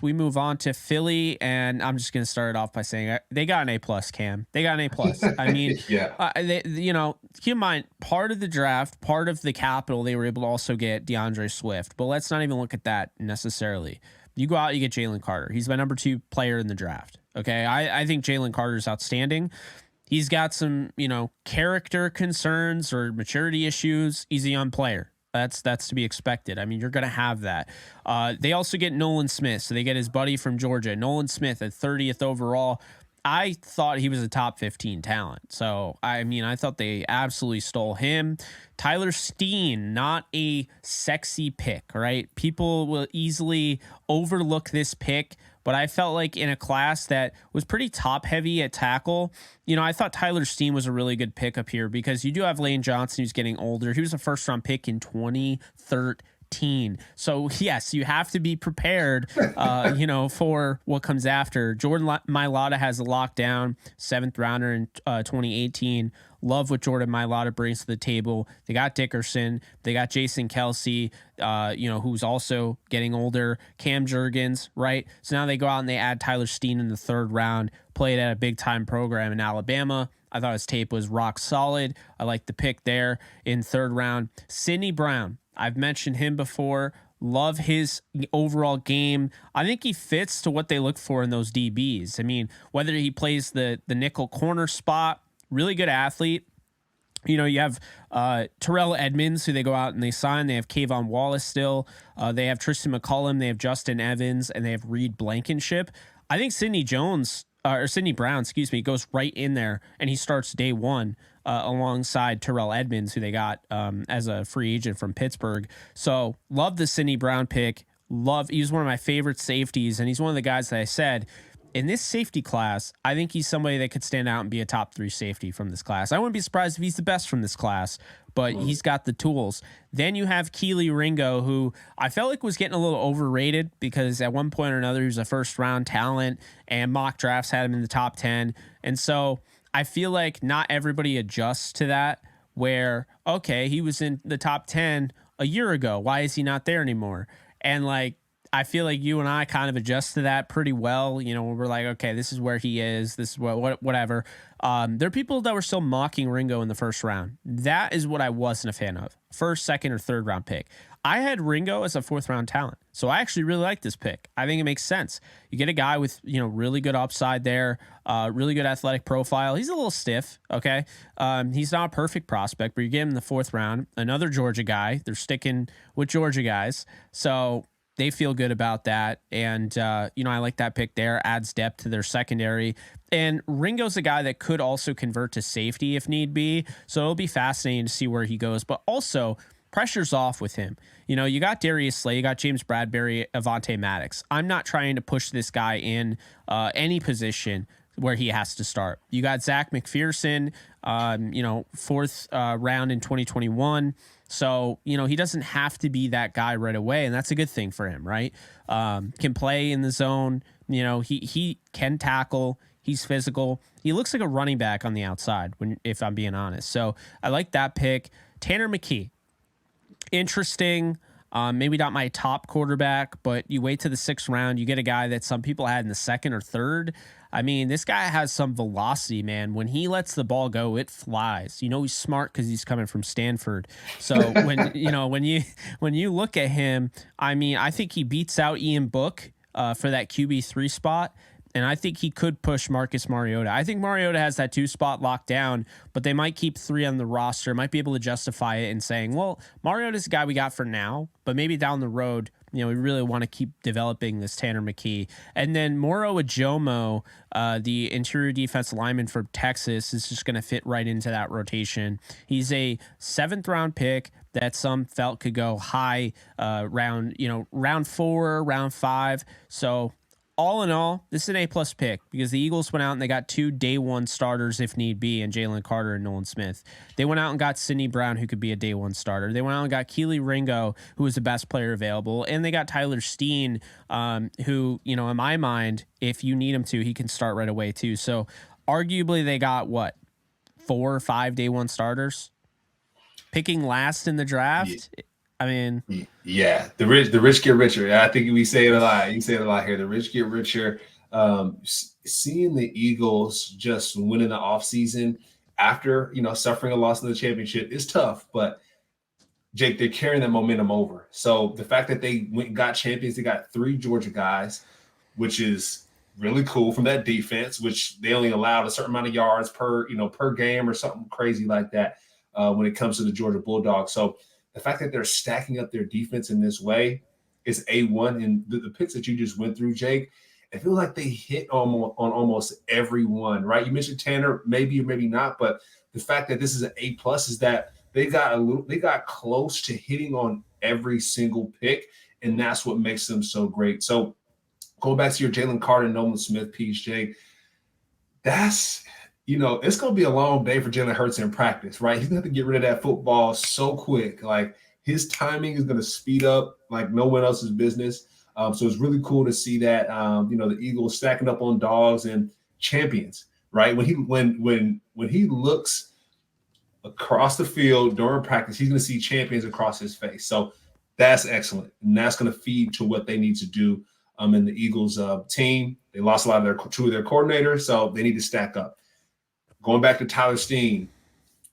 We move on to Philly, and I'm just going to start it off by saying they got an A plus. Cam, they got an A plus. I mean, Yeah. keep in mind, part of the draft, part of the capital, they were able to also get DeAndre Swift. But let's not even look at that necessarily. You go out, you get Jalen Carter. He's my number 2 player in the draft. Okay, I think Jalen Carter is outstanding. He's got some, character concerns or maturity issues. He's a young player. That's to be expected. I mean, you're going to have that. They also get Nolan Smith. So they get his buddy from Georgia, Nolan Smith, at 30th overall. I thought he was a top 15 talent. So, I mean, I thought they absolutely stole him. Tyler Steen, not a sexy pick, right? People will easily overlook this pick, but I felt like in a class that was pretty top heavy at tackle, I thought Tyler Steen was a really good pick up here because you do have Lane Johnson who's getting older. He was a first round pick in 2013. So yes, you have to be prepared, for what comes after. Jordan Mailata has a lockdown, 7th rounder in 2018. Love what Jordan Mailata brings to the table. They got Dickerson. They got Jason Kelsey, who's also getting older. Cam Jurgens, right? So now they go out and they add Tyler Steen in the 3rd round, played at a big time program in Alabama. I thought his tape was rock solid. I like the pick there in 3rd round. Sidney Brown, I've mentioned him before. Love his overall game. I think he fits to what they look for in those DBs. I mean, whether he plays the nickel corner spot, really good athlete. You have Terrell Edmonds, who they go out and they sign. They have Kayvon Wallace still. They have Tristan McCullum. They have Justin Evans, and they have Reed Blankenship. I think Sidney Brown, goes right in there, and he starts day one alongside Terrell Edmonds, who they got as a free agent from Pittsburgh. So love the Sidney Brown pick. He's one of my favorite safeties, and he's one of the guys that I said, in this safety class, I think he's somebody that could stand out and be a top 3 safety from this class. I wouldn't be surprised if he's the best from this class, but he's got the tools. Then you have Keely Ringo, who I felt like was getting a little overrated because at one point or another, he was a 1st round talent and mock drafts had him in the top 10. And so I feel like not everybody adjusts to that where, okay, he was in the top 10 a year ago. Why is he not there anymore? And I feel like you and I kind of adjust to that pretty well. We're like, okay, this is where he is. This is whatever. There are people that were still mocking Ringo in the 1st round. That is what I wasn't a fan of. 1st, 2nd, or 3rd round pick. I had Ringo as a 4th round talent. So I actually really like this pick. I think it makes sense. You get a guy with, really good upside there, really good athletic profile. He's a little stiff. Okay. He's not a perfect prospect, but you get him in the 4th round, another Georgia guy. They're sticking with Georgia guys. So they feel good about that. And, I like that pick there. Adds depth to their secondary. And Ringo's a guy that could also convert to safety if need be. So it'll be fascinating to see where he goes. But also, pressure's off with him. You got Darius Slay, you got James Bradbury, Avonte Maddox. I'm not trying to push this guy in any position where he has to start. You got Zach McPherson, 4th round in 2021. So, he doesn't have to be that guy right away, and that's a good thing for him, right? Can play in the zone. He can tackle. He's physical. He looks like a running back on the outside, if I'm being honest. So I like that pick. Tanner McKee, interesting. Maybe not my top quarterback, but you wait to the 6th round, you get a guy that some people had in the 2nd or 3rd. I mean, this guy has some velocity, man. When he lets the ball go, it flies. He's smart because he's coming from Stanford. So when you look at him, I mean, I think he beats out Ian Book for that QB3 spot. And I think he could push Marcus Mariota. I think Mariota has that 2 spot locked down, but they might keep 3 on the roster, might be able to justify it and saying, well, Mariota's the guy we got for now, but maybe down the road, we really want to keep developing this Tanner McKee. And then Moro Ajomo, the interior defense lineman from Texas, is just going to fit right into that rotation. He's a 7th round pick that some felt could go high round 4, round 5. So all in all, this is an A+ pick because the Eagles went out and they got 2 day 1 starters if need be, and Jalen Carter and Nolan Smith. They went out and got Sidney Brown, who could be a day 1 starter. They went out and got Keely Ringo, who was the best player available, and they got Tyler Steen, who, in my mind, if you need him to, he can start right away too. So arguably they got 4 or 5 day 1 starters. Picking last in the draft, I mean, Yeah, the rich get richer. I think we say it a lot. You say it a lot here. The rich get richer. Seeing the Eagles just win in the offseason after suffering a loss in the championship is tough, but Jake, they're carrying that momentum over. So the fact that they went and got champions, they got 3 Georgia guys, which is really cool from that defense, which they only allowed a certain amount of yards per game or something crazy like that when it comes to the Georgia Bulldogs. So the fact that they're stacking up their defense in this way is A1. And the picks that you just went through, Jake, I feel like they hit on almost every one, right? You mentioned Tanner, maybe or maybe not, but the fact that this is an A+ is that they got close to hitting on every single pick, and that's what makes them so great. So going back to your Jalen Carter, Nolan Smith piece, Jake, that's it's going to be a long day for Jalen Hurts in practice, right? He's going to have to get rid of that football so quick. Like his timing is going to speed up like no one else's business. So it's really cool to see that the Eagles stacking up on dogs and champions, right? When he looks across the field during practice, he's going to see champions across his face. So that's excellent, and that's going to feed to what they need to do in the Eagles team. They lost a lot of two of their coordinators, so they need to stack up. Going back to Tyler Steen,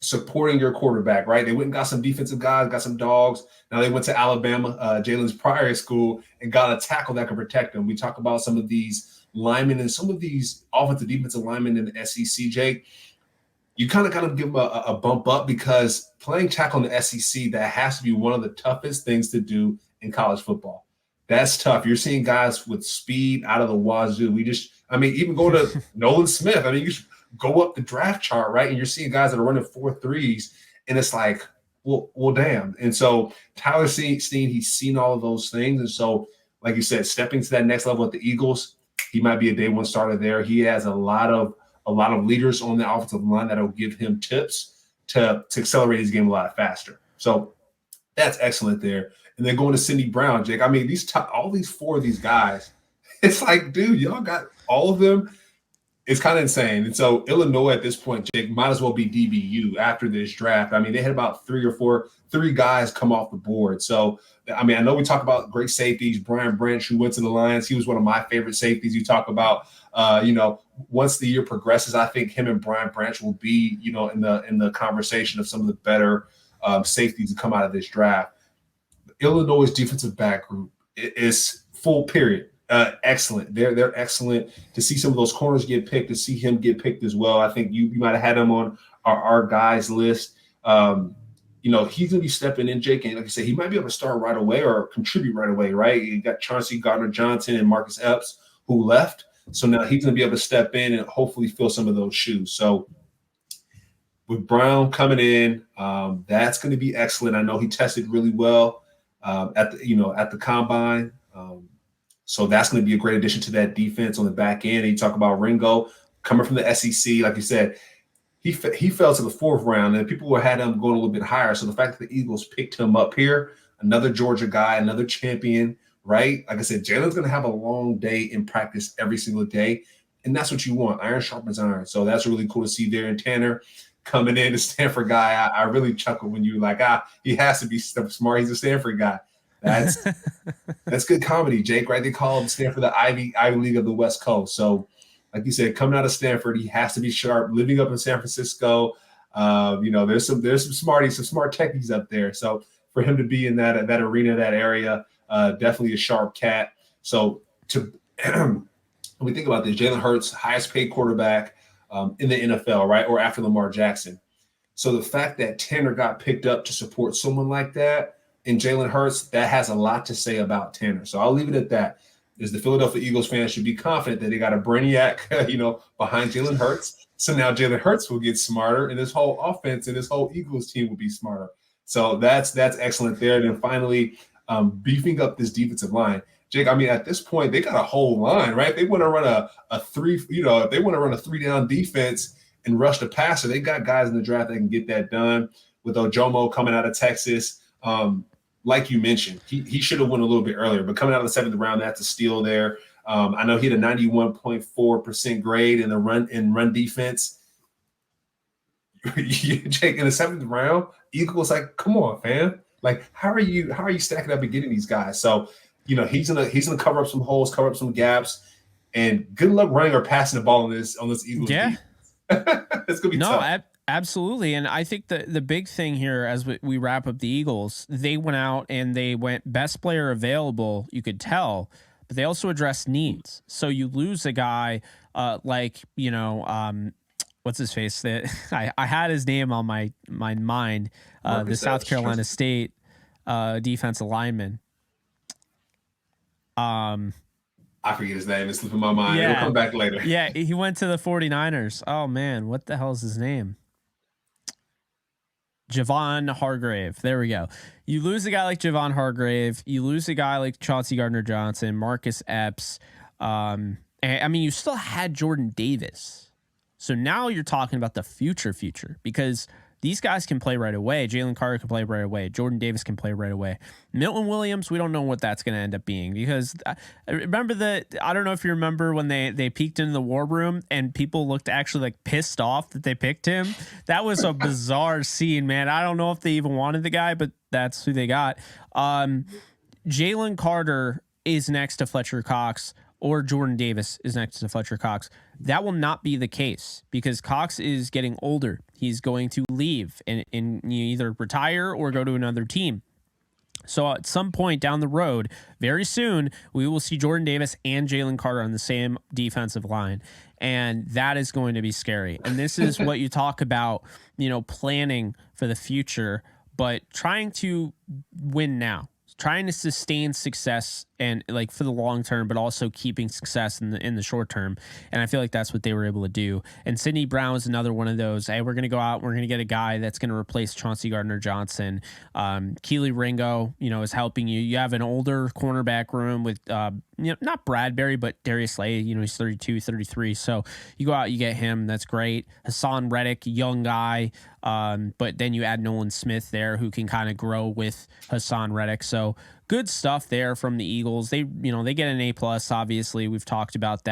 supporting your quarterback, right? They went and got some defensive guys, got some dogs. Now they went to Alabama, Jalen's prior school, and got a tackle that could protect them. We talk about some of these linemen and some of these offensive defensive linemen in the SEC, Jake. You kind of give them a bump up because playing tackle in the SEC, that has to be one of the toughest things to do in college football. That's tough. You're seeing guys with speed out of the wazoo. Even go to Nolan Smith. You go up the draft chart, right? And you're seeing guys that are running 4.3s, and it's like, well, damn. And so Tyler Steen, he's seen all of those things. And so, like you said, stepping to that next level at the Eagles, he might be a day one starter there. He has a lot of leaders on the offensive line that'll give him tips to accelerate his game a lot faster. So that's excellent there. And then going to Cindy Brown, Jake. All these 4 of these guys, it's like, dude, y'all got all of them. It's kind of insane. And so Illinois at this point, Jake, might as well be DBU after this draft. They had about 3 guys come off the board. So, I know we talk about great safeties. Brian Branch, who went to the Lions, he was one of my favorite safeties. You talk about, once the year progresses, I think him and Brian Branch will be, in the conversation of some of the better safeties to come out of this draft. Illinois' defensive back group is full period. Excellent. They're excellent. To see some of those corners get picked, to see him get picked as well. I think you might have had him on our guys list. He's going to be stepping in, Jake, and like I said, he might be able to start right away or contribute right away, right? You got Chauncey Gardner-Johnson and Marcus Epps who left. So now he's going to be able to step in and hopefully fill some of those shoes. So with Brown coming in, that's going to be excellent. I know he tested really well at the combine. So that's going to be a great addition to that defense on the back end. And you talk about Ringo coming from the SEC, like you said, he fell to the 4th round, and people had him going a little bit higher. So the fact that the Eagles picked him up here, another Georgia guy, another champion, right? Like I said, Jalen's going to have a long day in practice every single day, and that's what you want. Iron sharpens iron. So that's really cool to see there. And Tanner coming in, the Stanford guy, I really chuckle when you like, he has to be smart. He's a Stanford guy. That's good comedy, Jake, right? They call him Stanford the Ivy League of the West Coast. So, like you said, coming out of Stanford, he has to be sharp. Living up in San Francisco, there's some smarties, some smart techies up there. So for him to be in that arena, that area, definitely a sharp cat. So when we think about this, Jalen Hurts, highest paid quarterback in the NFL, right? Or after Lamar Jackson. So the fact that Tanner got picked up to support someone like that, and Jalen Hurts, that has a lot to say about Tanner. So I'll leave it at that. Is the Philadelphia Eagles fans should be confident that they got a brainiac, behind Jalen Hurts. So now Jalen Hurts will get smarter, and this whole offense and this whole Eagles team will be smarter. So that's excellent there. And then finally, beefing up this defensive line. Jake, at this point, they got a whole line, right? They want to run a 3, if they want to run a 3-down defense and rush the passer, they got guys in the draft that can get that done. With Ojomo coming out of Texas, like you mentioned, he should have went a little bit earlier, but coming out of the 7th round, that's a steal there. I know he had a 91.4% grade in the run defense. Jake, in the 7th round, Eagles like, come on, fam. Like, how are you stacking up and getting these guys? So, he's gonna cover up some holes, cover up some gaps, and good luck running or passing the ball on this Eagles Yeah. defense. It's gonna be tough. Absolutely. And I think the big thing here, as we wrap up the Eagles, they went out and they went best player available, you could tell, but they also addressed needs. So you lose a guy like, what's his face? That I had his name on my mind, the South Carolina State defensive lineman. I forget his name. It's slipping my mind. Yeah. It'll come back later. Yeah, he went to the 49ers. Oh, man. What the hell is his name? Javon Hargrave. There we go. You lose a guy like Javon Hargrave. You lose a guy like Chauncey Gardner-Johnson, Marcus Epps. And, I mean, you still had Jordan Davis. So now you're talking about the future, because these guys can play right away. Jalen Carter can play right away. Jordan Davis can play right away. Milton Williams, we don't know what that's going to end up being, because I remember I don't know if you remember when they peeked into the war room and people looked actually like pissed off that they picked him. That was a bizarre scene, man. I don't know if they even wanted the guy, but that's who they got. Jalen Carter is next to Fletcher Cox, or Jordan Davis is next to Fletcher Cox. That will not be the case, because Cox is getting older. He's going to leave and you either retire or go to another team. So at some point down the road, very soon, we will see Jordan Davis and Jalen Carter on the same defensive line. And that is going to be scary. And this is what you talk about, planning for the future, but trying to win now. Trying to sustain success and like for the long term, but also keeping success in the short term. And I feel like that's what they were able to do. And Sidney Brown is another one of those. Hey, we're going to go out. We're going to get a guy that's going to replace Chauncey Gardner-Johnson. Keely Ringo, is helping you. You have an older cornerback room with, not Bradbury, but Darius Slay, he's 32, 33. So you go out, you get him. That's great. Hassan Reddick, young guy. But then you add Nolan Smith there, who can kind of grow with Hassan Reddick. So good stuff there from the Eagles. They get an A+, obviously. We've talked about that.